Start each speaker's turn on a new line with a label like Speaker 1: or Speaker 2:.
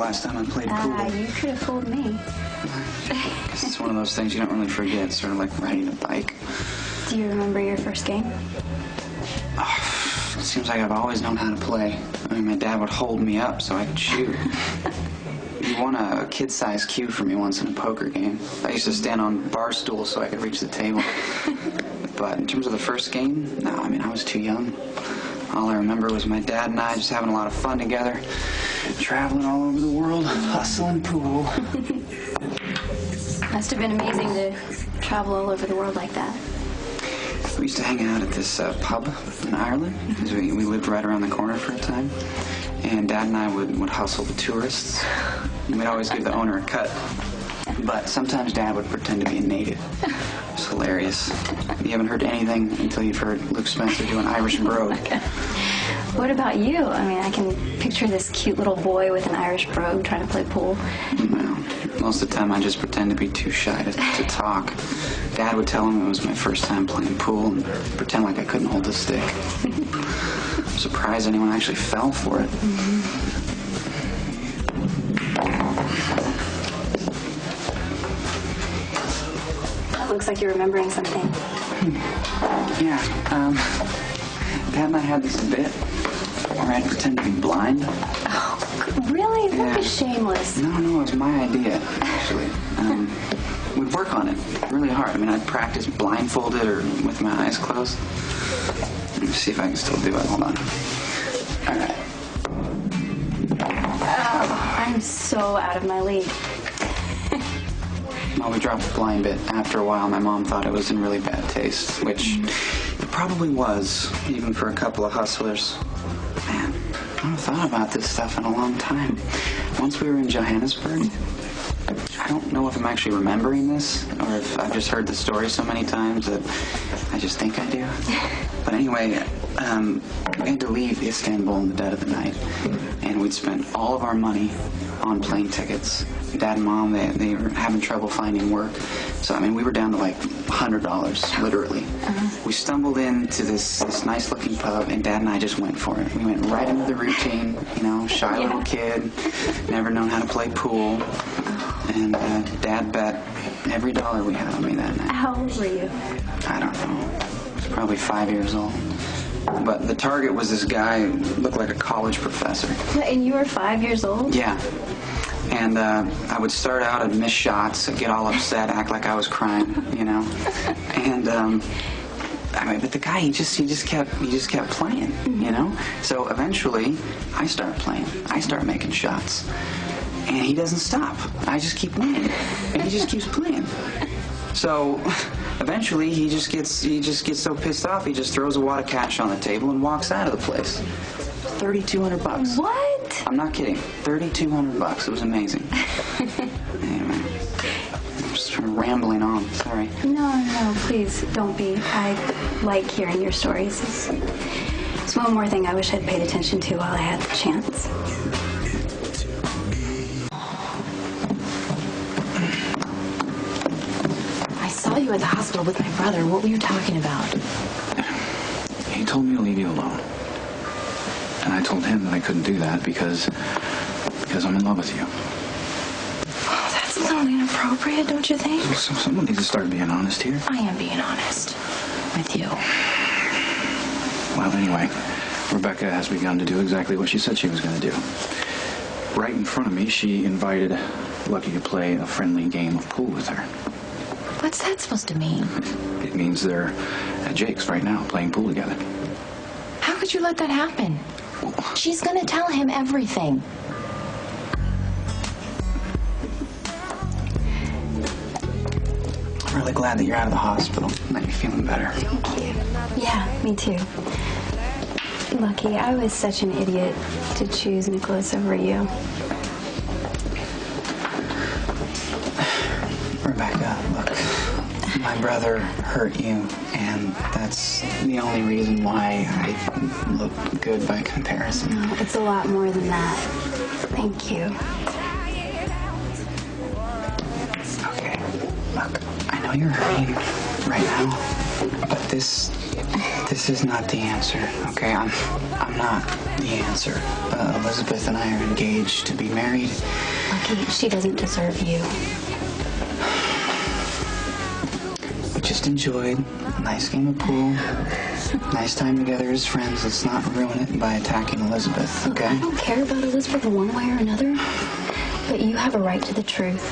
Speaker 1: last time I played pool.
Speaker 2: You could have fooled me.
Speaker 1: I guess it's one of those things you don't really forget, sort of like riding a bike.
Speaker 2: Do you remember your first game?
Speaker 1: Oh, it seems like I've always known how to play. I mean, my dad would hold me up so I could shoot. He won a kid-sized cue for me once in a poker game. I used to stand on bar stools so I could reach the table. But in terms of the first game, no, I mean, I was too young. All I remember was my dad and I just having a lot of fun together, traveling all over the world, hustling pool.
Speaker 2: Must have been amazing to travel all over the world like that.
Speaker 1: We used to hang out at this pub in Ireland, because we lived right around the corner for a time. And Dad and I would hustle the tourists. We'd always give the owner a cut. But sometimes Dad would pretend to be a native. It's hilarious. You haven't heard anything until you've heard Luke Spencer do an Irish brogue.
Speaker 2: What about you? I mean, I can picture this cute little boy with an Irish brogue trying to play pool.
Speaker 1: Well, most of the time I just pretend to be too shy to talk. Dad would tell him it was my first time playing pool and pretend like I couldn't hold the stick. I'm surprised anyone actually fell for it.
Speaker 2: Looks like you're remembering something.
Speaker 1: Yeah, Dad and I had this bit where I'd pretend to be blind.
Speaker 2: Oh, really? That was shameless.
Speaker 1: No, it was my idea, actually. We'd work on it really hard. I mean, I'd practice blindfolded or with my eyes closed. Let me see if I can still do it. Hold on. All right.
Speaker 2: Oh, I'm so out of my league.
Speaker 1: Well, we dropped the blind bit. After a while, my mom thought it was in really bad taste, which it probably was, even for a couple of hustlers. Man, I haven't thought about this stuff in a long time. Once we were in Johannesburg, I don't know if I'm actually remembering this or if I've just heard the story so many times that I just think I do. But anyway, we had to leave Istanbul in the dead of the night, and we'd spent all of our money on plane tickets. Dad and Mom, they were having trouble finding work. So, I mean, we were down to like $100, literally. We stumbled into this nice-looking pub, and Dad and I just went for it. We went right into the routine, you know, shy little kid, never known how to play pool. And Dad bet every dollar we had on me that night.
Speaker 2: How old were you?
Speaker 1: I don't know. I was probably 5 years old. But the target was this guy who looked like a college professor.
Speaker 2: And you were 5 years old?
Speaker 1: Yeah. And I would start out, I'd miss shots, I'd get all upset, act like I was crying, you know. And I mean, but the guy, he just kept playing, you know. So eventually, I start playing, I start making shots, and he doesn't stop. I just keep winning, and he just keeps playing. So eventually, he just gets so pissed off, he just throws a wad of cash on the table and walks out of the place. $3,200.
Speaker 2: What?
Speaker 1: I'm not kidding. $3,200. It was amazing. Anyway, I'm just rambling on. Sorry.
Speaker 2: No, please don't be. I like hearing your stories. It's one more thing I wish I'd paid attention to while I had the chance.
Speaker 3: I saw you at the hospital with my brother. What were you talking about?
Speaker 4: He told me to leave you alone. And I told him that I couldn't do that because I'm in love with you.
Speaker 3: Oh, that's a little inappropriate, don't you think?
Speaker 4: So someone needs to start being honest here.
Speaker 3: I am being honest with you.
Speaker 4: Well, anyway, Rebecca has begun to do exactly what she said she was going to do. Right in front of me, she invited Lucky to play a friendly game of pool with her.
Speaker 3: What's that supposed to mean?
Speaker 4: It means they're at Jake's right now, playing pool together.
Speaker 3: How could you let that happen? She's gonna tell him everything.
Speaker 1: I'm really glad that you're out of the hospital and that you're feeling better.
Speaker 2: Thank you. Yeah, me too. Lucky, I was such an idiot to choose Nikolas over you.
Speaker 1: Rebecca, look, my brother hurt you, and that's the only reason why I look good by comparison.
Speaker 2: No, it's a lot more than that. Thank you.
Speaker 1: Okay, look, I know you're hurting right now, but this This is not the answer, okay? I'm not the answer. Elizabeth and I are engaged to be married.
Speaker 2: Lucky, she doesn't deserve you.
Speaker 1: We just enjoyed a nice game of pool, nice time together as friends. Let's not ruin it by attacking Elizabeth,
Speaker 2: Look,
Speaker 1: okay?
Speaker 2: I don't care about Elizabeth one way or another, but you have a right to the truth.